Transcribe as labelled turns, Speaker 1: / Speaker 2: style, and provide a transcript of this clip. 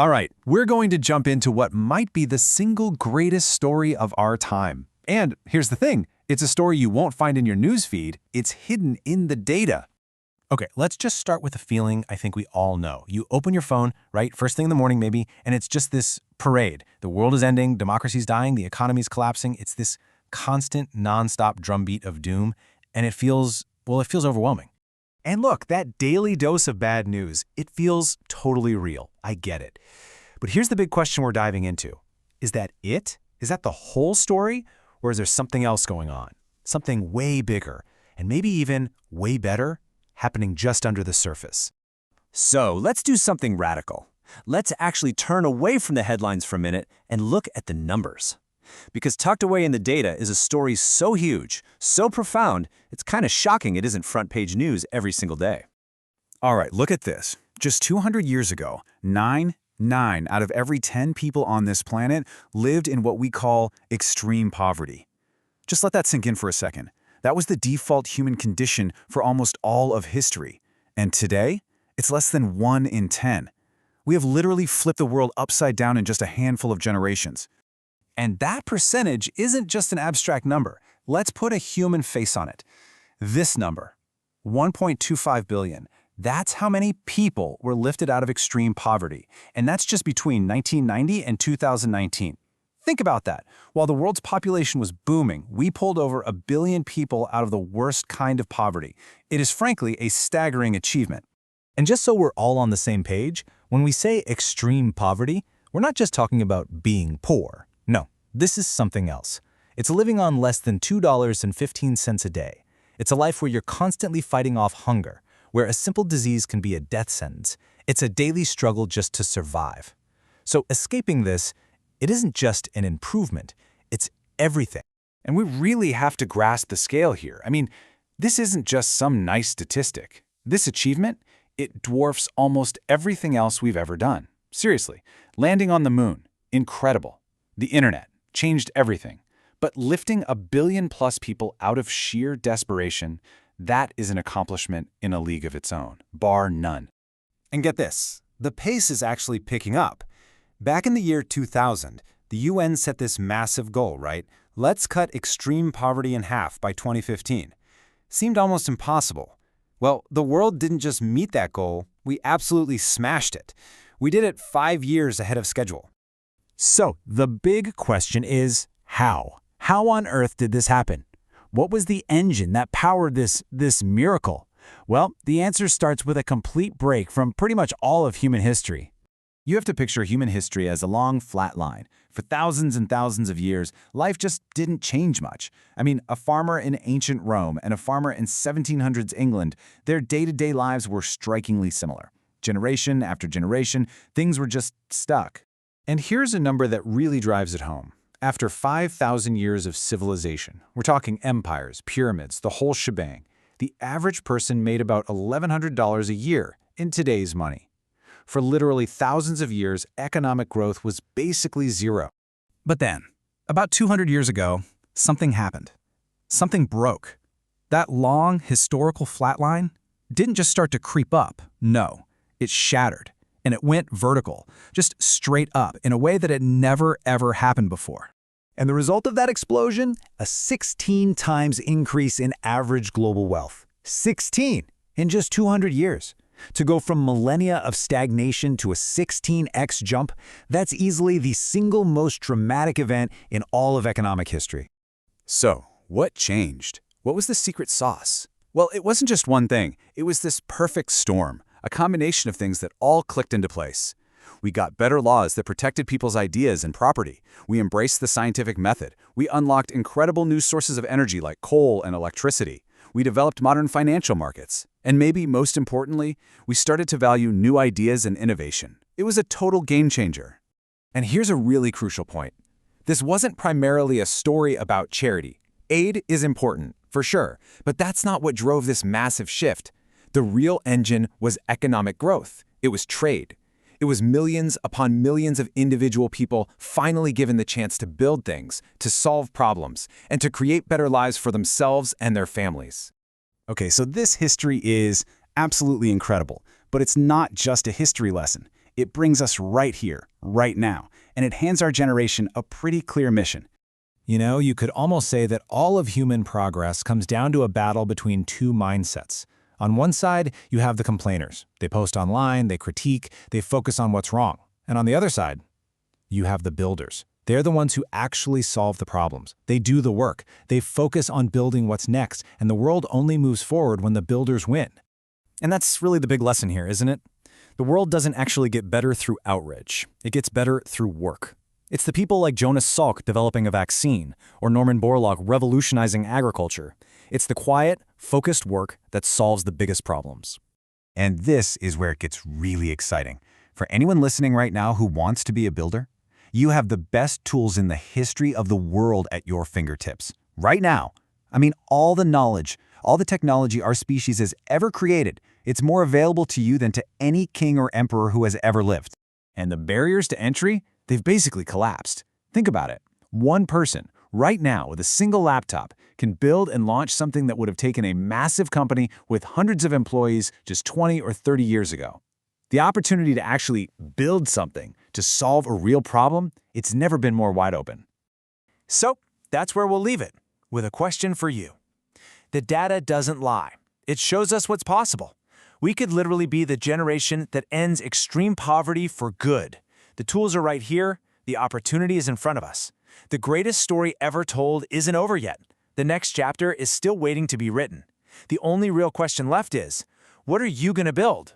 Speaker 1: All right, we're going to jump into what might be the single greatest story of our time. And here's the thing, it's a story you won't find in your newsfeed, it's hidden in the data. Okay, let's just start with a feeling I think we all know. You open your phone, right, first thing in the morning maybe, and it's just this parade. The world is ending, democracy's dying, the economy's collapsing. It's this constant, nonstop drumbeat of doom, and it feels overwhelming. And look, that daily dose of bad news, it feels totally real. I get it. But here's the big question we're diving into. Is that it? Is that the whole story? Or is there something else going on? Something way bigger, and maybe even way better, happening just under the surface.
Speaker 2: So let's do something radical. Let's actually turn away from the headlines for a minute and look at the numbers. Because tucked away in the data is a story so huge, so profound, it's kind of shocking it isn't front-page news every single day.
Speaker 3: All right, look at this. Just 200 years ago, 9 out of every 10 people on this planet lived in what we call extreme poverty. Just let that sink in for a second. That was the default human condition for almost all of history. And today, it's less than 1 in 10. We have literally flipped the world upside down in just a handful of generations.
Speaker 1: And that percentage isn't just an abstract number. Let's put a human face on it. This number, 1.25 billion, that's how many people were lifted out of extreme poverty. And that's just between 1990 and 2019. Think about that. While the world's population was booming, we pulled over 1 billion people out of the worst kind of poverty. It is frankly a staggering achievement.
Speaker 2: And just so we're all on the same page, when we say extreme poverty, we're not just talking about being poor. No, this is something else. It's living on less than $2.15 a day. It's a life where you're constantly fighting off hunger, where a simple disease can be a death sentence. It's a daily struggle just to survive. So escaping this, it isn't just an improvement, it's everything.
Speaker 3: And we really have to grasp the scale here. I mean, this isn't just some nice statistic. This achievement, it dwarfs almost everything else we've ever done. Seriously, landing on the moon, incredible. The internet changed everything. But lifting 1 billion plus people out of sheer desperation, that is an accomplishment in a league of its own, bar none.
Speaker 1: And get this, the pace is actually picking up. Back in the year 2000, the UN set this massive goal, right? Let's cut extreme poverty in half by 2015. Seemed almost impossible. Well, the world didn't just meet that goal, we absolutely smashed it. We did it 5 years ahead of schedule.
Speaker 2: So the big question is, how? How on earth did this happen? What was the engine that powered this miracle? Well, the answer starts with a complete break from pretty much all of human history.
Speaker 3: You have to picture human history as a long, flat line. For thousands and thousands of years, life just didn't change much. I mean, a farmer in ancient Rome and a farmer in 1700s England, their day-to-day lives were strikingly similar. Generation after generation, things were just stuck. And here's a number that really drives it home. After 5,000 years of civilization, we're talking empires, pyramids, the whole shebang, the average person made about $1,100 a year in today's money. For literally thousands of years, economic growth was basically zero.
Speaker 1: But then, about 200 years ago, something happened. Something broke. That long, historical flatline didn't just start to creep up. No, it shattered. And it went vertical, just straight up, in a way that had never, ever happened before. And the result of that explosion? A 16 times increase in average global wealth. 16 in just 200 years. To go from millennia of stagnation to a 16x jump, that's easily the single most dramatic event in all of economic history.
Speaker 3: So, what changed? What was the secret sauce? Well, it wasn't just one thing. It was this perfect storm, a combination of things that all clicked into place. We got better laws that protected people's ideas and property. We embraced the scientific method. We unlocked incredible new sources of energy like coal and electricity. We developed modern financial markets. And maybe most importantly, we started to value new ideas and innovation. It was a total game changer. And here's a really crucial point. This wasn't primarily a story about charity. Aid is important, for sure, but that's not what drove this massive shift. The real engine was economic growth. It was trade. It was millions upon millions of individual people finally given the chance to build things, to solve problems, and to create better lives for themselves and their families.
Speaker 1: Okay, so this history is absolutely incredible, but it's not just a history lesson.
Speaker 3: It brings us right here, right now, and it hands our generation a pretty clear mission.
Speaker 2: You know, you could almost say that all of human progress comes down to a battle between two mindsets. On one side, you have the complainers. They post online, they critique, they focus on what's wrong. And on the other side, you have the builders. They're the ones who actually solve the problems. They do the work. They focus on building what's next, and the world only moves forward when the builders win.
Speaker 4: And that's really the big lesson here, isn't it? The world doesn't actually get better through outrage. It gets better through work. It's the people like Jonas Salk developing a vaccine, or Norman Borlaug revolutionizing agriculture. It's the quiet, focused work that solves the biggest problems.
Speaker 1: And this is where it gets really exciting. For anyone listening right now who wants to be a builder, you have the best tools in the history of the world at your fingertips. Right now. I mean, all the knowledge, all the technology our species has ever created, it's more available to you than to any king or emperor who has ever lived.
Speaker 4: And the barriers to entry? They've basically collapsed. Think about it. One person, right now, with a single laptop, can build and launch something that would have taken a massive company with hundreds of employees just 20 or 30 years ago. The opportunity to actually build something, to solve a real problem, it's never been more wide open.
Speaker 2: So, that's where we'll leave it, with a question for you. The data doesn't lie. It shows us what's possible. We could literally be the generation that ends extreme poverty for good. The tools are right here. The opportunity is in front of us. The greatest story ever told isn't over yet. The next chapter is still waiting to be written. The only real question left is, what are you going to build?